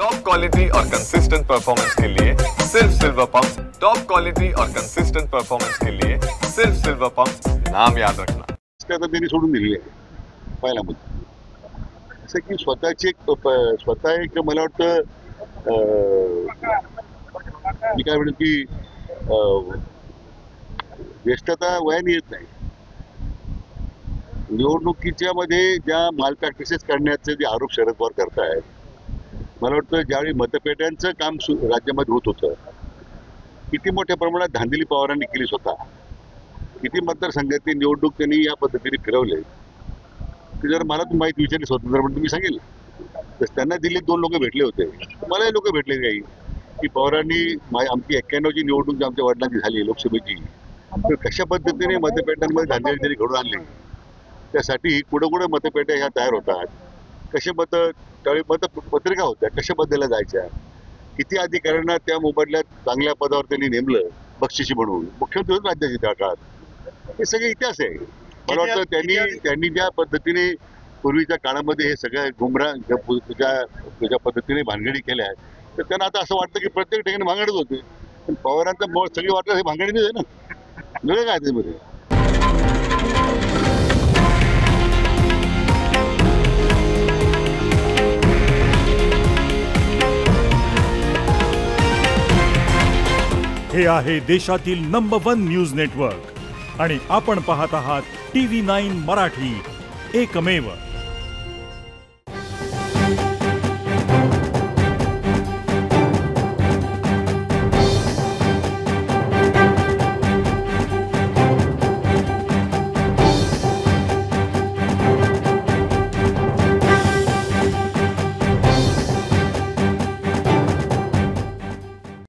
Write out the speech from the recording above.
Top quality और consistent performance के लिए सिर्फ सिल्वर पंप्स। टॉप क्वालिटी और कंसिस्टेंट परफॉर्मेंस के लिए सिर्फ सिल्वर पंप्स, नाम याद रखना। त्यांनी सोडून दिली आहे पहिला मुद्दा असं की स्वतः एक मला वाटतं मी काय म्हणेल की ज्येष्ठता वयाने येत नाही। निवडणुकीच्या मध्ये ज्या माल प्रॅक्टिसेस करण्याचे जे आरोप शरद पवार करतायत, मला वाटतं ज्यावेळी मतपेट्यांचं काम राज्यामध्ये होत होतं, किती मोठ्या प्रमाणात धांदली पवारांनी केली स्वतः, किती मतदारसंघातली निवडणूक त्यांनी या पद्धतीने फिरवले की जर मला तुम्ही माहिती विचारली स्वतंत्र म्हणून तुम्ही सांगेल तर त्यांना दिल्लीत 2 लोक भेटले होते, मलाही लोक भेटले काही की पवारांनी आमची 91ची निवडणूक जी आमच्या वडिलांची झाली लोकसभेची, तर कशा पद्धतीने मतपेट्यांमध्ये धांदली त्यांनी घडून आणली, त्यासाठी कुठं मतपेट्या ह्या तयार होतात, कसे त्यावेळी मतपत्रिका होत्या कशा बदलल्या जायच्या, किती अधिकाऱ्यांना त्या मोबदल्यात चांगल्या पदावर त्यांनी नेमलं बक्षिसी म्हणून, मुख्यमंत्री होते राज्याचे त्या काळात, हे सगळे इतिहास आहे। मला वाटतं त्यांनी ज्या पद्धतीने पूर्वीच्या काळामध्ये हे सगळ्या गुमराह ज्या पद्धतीने भानगडी केल्या आहेत, तर त्यांना आता असं वाटतं की प्रत्येक ठिकाणी भांगडीच होते, पण पवारांचं सगळी वाटलं हे भांगडीच आहे ना, वेगळं काय त्यामध्ये। हे आहे देशातील नंबर 1 न्यूज नेटवर्क आणि आपण पाहत आहात TV9 मराठी, एकमेव।